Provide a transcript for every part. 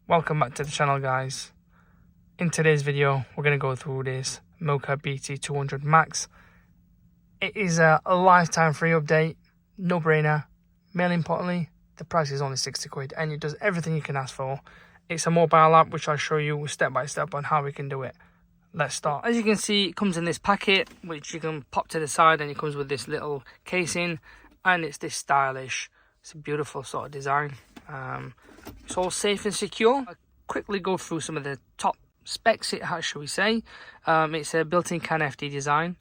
Welcome back to the channel, guys. In today's video we're going to go through this Mocha BT200 Max. It is a lifetime free update, no brainer. More importantly, the price is only 60 quid and it does everything you can ask for. It's a mobile app which I'll show you step by step on how we can do it. Let's start. As you can see, it comes in this packet which you can pop to the side, and it comes with this little casing, and it's this stylish, it's a beautiful sort of design. It's all safe and secure. I'll quickly go through some of the top specs it has, shall we say. It's a built-in CAN FD design,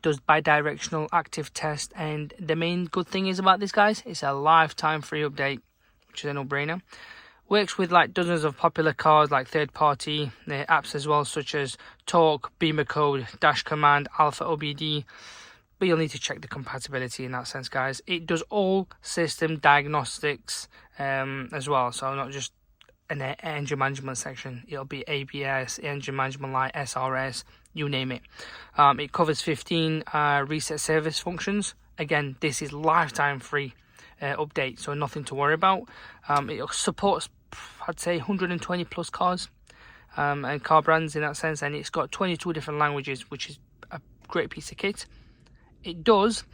does bi-directional active test, and the main good thing is about this, guys, it's a lifetime free update, which is a no-brainer. Works with like dozens of popular cars, like third-party apps as well, such as Talk, Beamer Code, Dash Command, Alpha OBD. But you'll need to check the compatibility in that sense, guys. It does all system diagnostics as well, so not just an engine management section. It'll be ABS, engine management light, SRS, you name it. It covers 15 reset service functions. Again, this is lifetime free update, so nothing to worry about. It supports, I'd say, 120 plus cars and car brands in that sense, and it's got 22 different languages, which is a great piece of kit. It does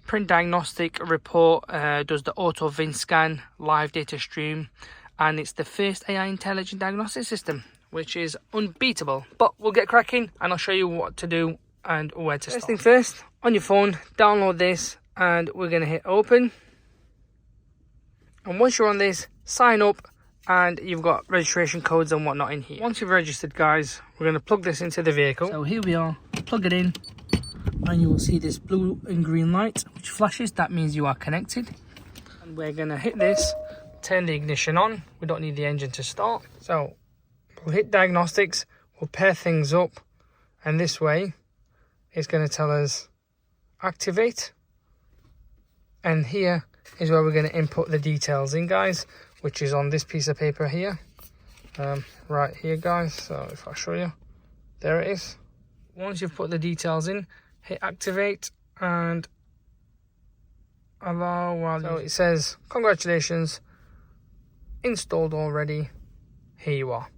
print diagnostic report, does the auto VIN scan, live data stream, and it's the first AI intelligent diagnostic system, which is unbeatable. But we'll get cracking and I'll show you what to do and where to start. First thing first, on your phone, download this, and we're going to hit open. And once you're on this, sign up, and you've got registration codes and whatnot in here. Once you've registered, guys, we're going to plug this into the vehicle. So here we are, plug it in, and you will see this blue and green light which flashes. That means you are connected. And we're going to hit this, turn the ignition on. We don't need the engine to start. So we'll hit diagnostics, we'll pair things up, and this way it's going to tell us activate. And here is where we're going to input the details in, guys, which is on this piece of paper here, right here, guys. So if I show you, there it is. Once you've put the details in, hit activate and allow. So it says congratulations, installed already. Here you are.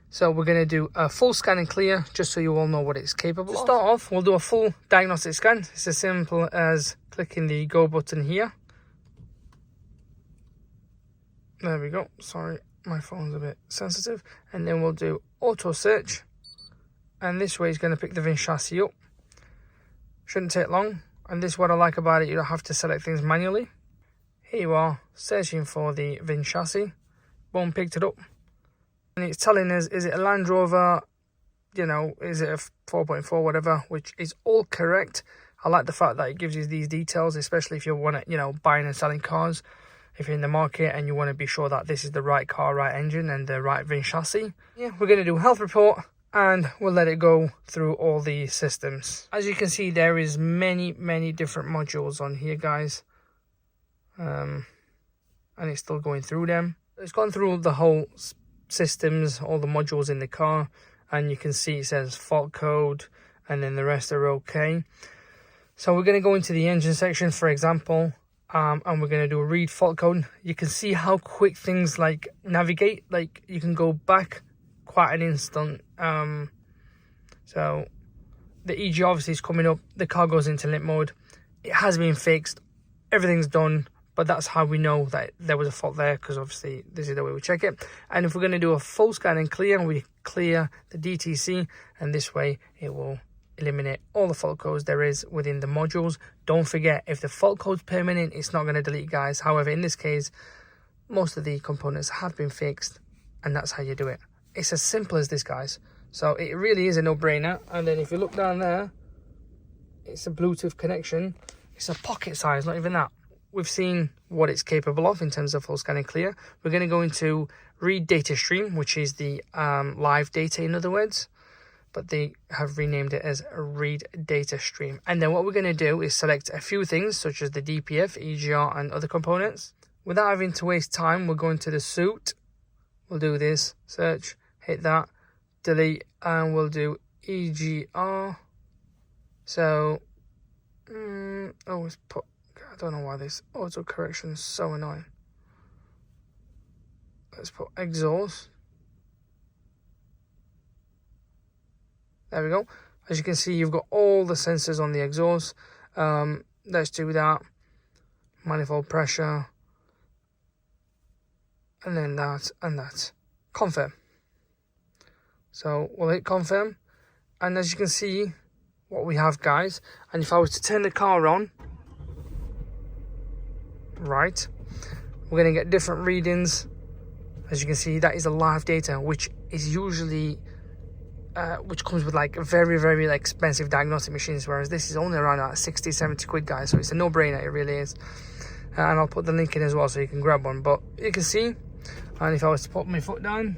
So we're going to do a full scan and clear, just so you all know what it's capable of. To start off, we'll do a full diagnostic scan. It's as simple as clicking the go button here. There we go. Sorry, my phone's a bit sensitive. And then we'll do auto search, and this way it's going to pick the VIN chassis up. Shouldn't take long, and this is what I like about it. You don't have to select things manually. Here you are, searching for the VIN chassis. Boom, picked it up. And it's telling us, is it a Land Rover, you know, is it a 4.4, whatever, which is all correct. I like the fact that it gives you these details, especially if you want to, you know, buying and selling cars. If you're in the market and you want to be sure that this is the right car, right engine, and the right VIN chassis. Yeah, we're going to do a health report, and we'll let it go through all the systems. As you can see, there is many different modules on here, guys. And it's still going through them. It's gone through the whole systems, all the modules in the car, and you can see it says fault code, and then the rest are okay. So we're going to go into the engine section, for example, and we're going to do a read fault code. You can see how quick things like navigate, like you can go back quite an instant. So the EG obviously is coming up, the car goes into limp mode. It has been fixed, everything's done, but that's how we know that there was a fault there, because obviously this is the way we check it. And if we're going to do a full scan and clear, we clear the DTC, and this way it will eliminate all the fault codes there is within the modules. Don't forget, if the fault code's permanent, it's not going to delete, guys. However, in this case, most of the components have been fixed, and that's how you do it. It's as simple as this, guys. So it really is a no-brainer. And then if you look down there, it's a Bluetooth connection. It's a pocket size, not even that. We've seen what it's capable of in terms of full scan and clear. We're going to go into read data stream, which is the live data, in other words, but they have renamed it as a read data stream. And then what we're going to do is select a few things, such as the DPF, EGR, and other components. Without having to waste time, we'll go into the suite. We'll do this, search, hit that, delete, and we'll do EGR. So, let's put, I don't know why this auto correction is so annoying. Let's put exhaust. There we go. As you can see, you've got all the sensors on the exhaust. Let's do that. Manifold pressure. And then that and that. Confirm. So we'll hit confirm. And as you can see, what we have, guys, and if I was to turn the car on, right, we're going to get different readings. As you can see, that is a live data, which is usually which comes with like very, very expensive diagnostic machines, whereas this is only around like 60, 70 quid, guys. So it's a no-brainer, it really is. And I'll put the link in as well so you can grab one. But you can see, and if I was to put my foot down,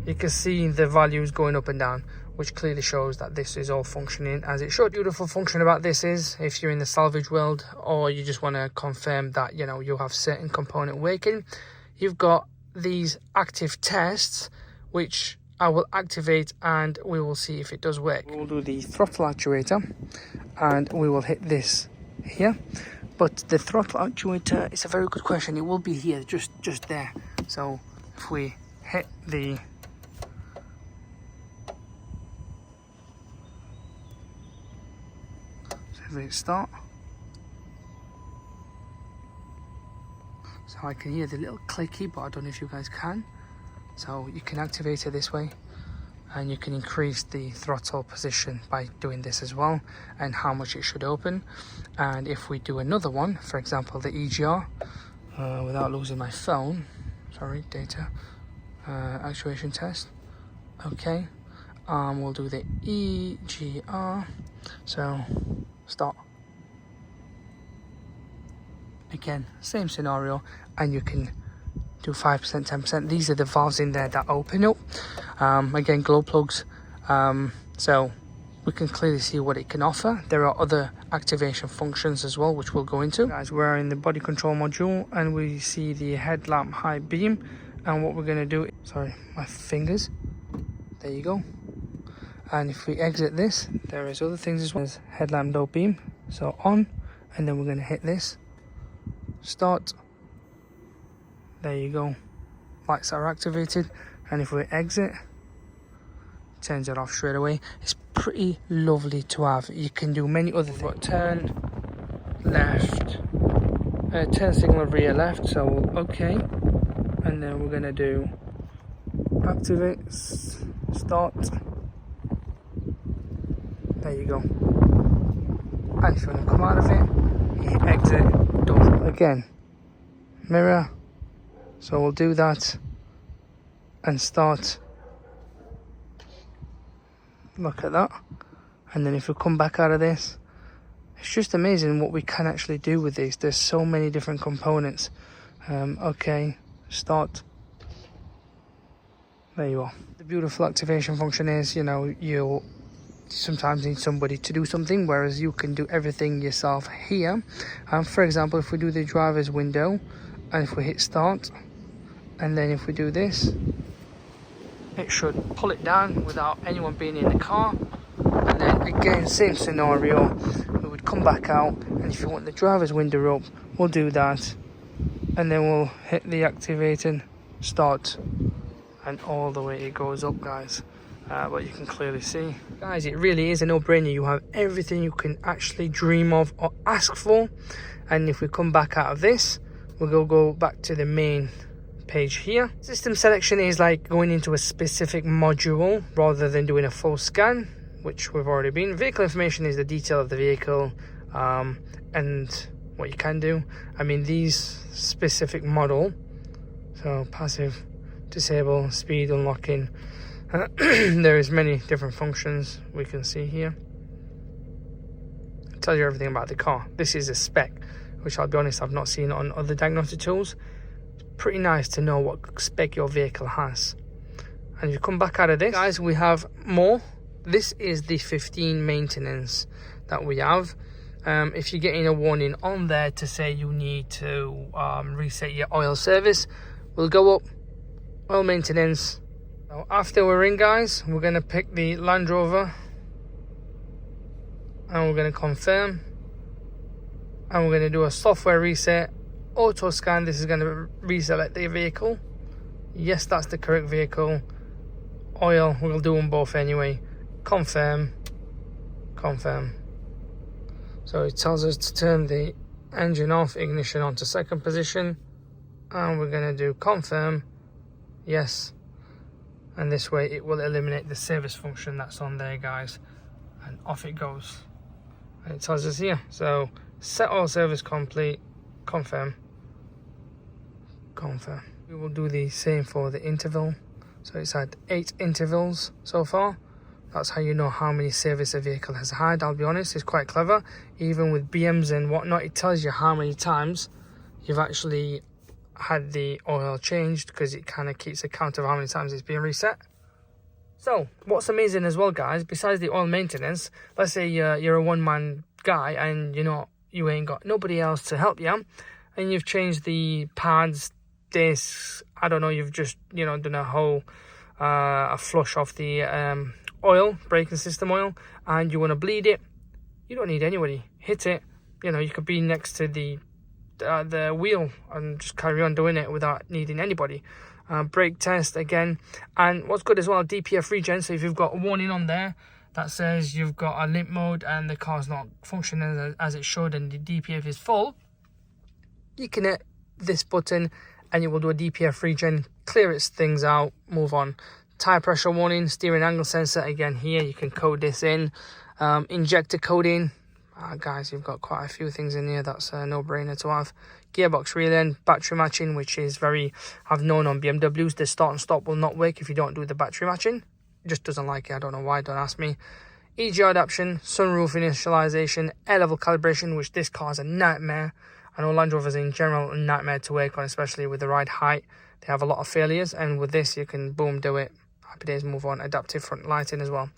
you can see the values going up and down, which clearly shows that this is all functioning as it should. Beautiful function about this is, if you're in the salvage world or you just want to confirm that, you know, you have certain component working, you've got these active tests, which I will activate and we will see if it does work. We'll do the throttle actuator and we will hit this here. But the throttle actuator is a very good question. It will be here, just there. So if we hit the start, so I can hear the little clicky, but I don't know if you guys can. So you can activate it this way, and you can increase the throttle position by doing this as well, and how much it should open. And if we do another one, for example the EGR, without losing my phone, sorry, data actuation test, okay, we'll do the EGR. So start. Again, same scenario, and you can do 5%, 10%. These are the valves in there that open up. Again, glow plugs. So we can clearly see what it can offer. There are other activation functions as well, which we'll go into. Guys, we're in the body control module, and we see the headlamp high beam. And what we're going to do, sorry, my fingers. There you go. And if we exit this, there is other things as well as headlamp low beam. So on, and then we're going to hit this. Start. There you go. Lights are activated. And if we exit, turns it off straight away. It's pretty lovely to have. You can do many other things. But turn left. Turn signal rear left. So okay. And then we're going to do activate. Start. There you go. And if you want to come out of it, you hit exit, done. Again, mirror. So we'll do that and start. Look at that. And then if we come back out of this, it's just amazing what we can actually do with these. There's so many different components. Okay, start. There you are. The beautiful activation function is, you know, you'll sometimes need somebody to do something, whereas you can do everything yourself here. For example, if we do the driver's window, and if we hit start, and then if we do this, it should pull it down without anyone being in the car. And then again, same scenario, we would come back out, and if you want the driver's window up, we'll do that, and then we'll hit the activating start, and all the way it goes up, guys. But you can clearly see, guys, it really is a no-brainer. You have everything you can actually dream of or ask for. And if we come back out of this, we'll go back to the main page here. System selection is like going into a specific module rather than doing a full scan, which we've already been. Vehicle information is the detail of the vehicle and what you can do. I mean, these specific model, so passive, disable, speed, unlocking, there is many different functions we can see here. It tells you everything about the car. This is a spec, which I'll be honest, I've not seen on other diagnostic tools. It's pretty nice to know what spec your vehicle has. And if you come back out of this, guys, we have more. This is the 15 maintenance that we have. If you're getting a warning on there to say you need to reset your oil service, we'll go up, oil maintenance. So after we're in, guys, we're going to pick the Land Rover and we're going to confirm, and we're going to do a software reset, auto scan. This is going to reselect the vehicle. Yes, that's the correct vehicle. oil, we'll do them both anyway. Confirm. So it tells us to turn the engine off, ignition on to second position, and we're going to do confirm, yes, and this way it will eliminate the service function that's on there, guys, and off it goes. And it tells us here, so set oil service complete, confirm. We will do the same for the interval. So it's had 8 intervals so far. That's how you know how many service a vehicle has had. I'll be honest, it's quite clever. Even with BMs and whatnot, it tells you how many times you've actually had the oil changed, because it kind of keeps a count of how many times it's been reset. So what's amazing as well, guys, besides the oil maintenance, let's say you're a one-man guy and you ain't got nobody else to help you, and you've changed the pads, discs, I don't know, you've just done a whole a flush off the oil, braking system oil, and you want to bleed it. You don't need anybody. Hit it. You could be next to the wheel and just carry on doing it without needing anybody. Brake test again, and what's good as well, DPF regen. So if you've got a warning on there that says you've got a limp mode and the car's not functioning as it should and the DPF is full, you can hit this button and it will do a DPF regen, clear its things out, move on. Tire pressure warning, steering angle sensor, again here you can code this in. Injector coding, guys, you've got quite a few things in here, that's a no-brainer to have. Gearbox relay, battery matching, which is I've known on BMWs the start and stop will not work if you don't do the battery matching. It just doesn't like it, I don't know why, don't ask me. EGR adaptation, sunroof initialization, air level calibration, which this car is a nightmare. I know Land Rovers in general a nightmare to work on, especially with the ride height. They have a lot of failures, and with this you can boom, do it. Happy days, move on. Adaptive front lighting as well.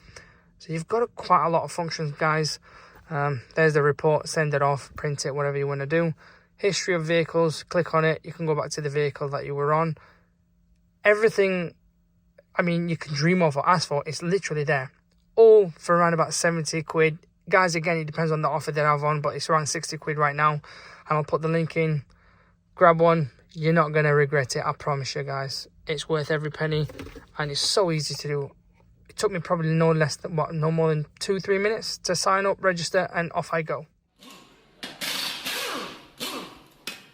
So you've got quite a lot of functions, guys. There's the report, send it off, print it, whatever you want to do. History of vehicles, click on it, you can go back to the vehicle that you were on. Everything, I mean, you can dream of or ask for, it's literally there. All for around about 70 quid. Guys, again, it depends on the offer they have on, but it's around 60 quid right now. And I'll put the link in. Grab one. You're not going to regret it, I promise you, guys. It's worth every penny, and it's so easy to do. It took me probably no more than 2-3 minutes to sign up, register, and off I go.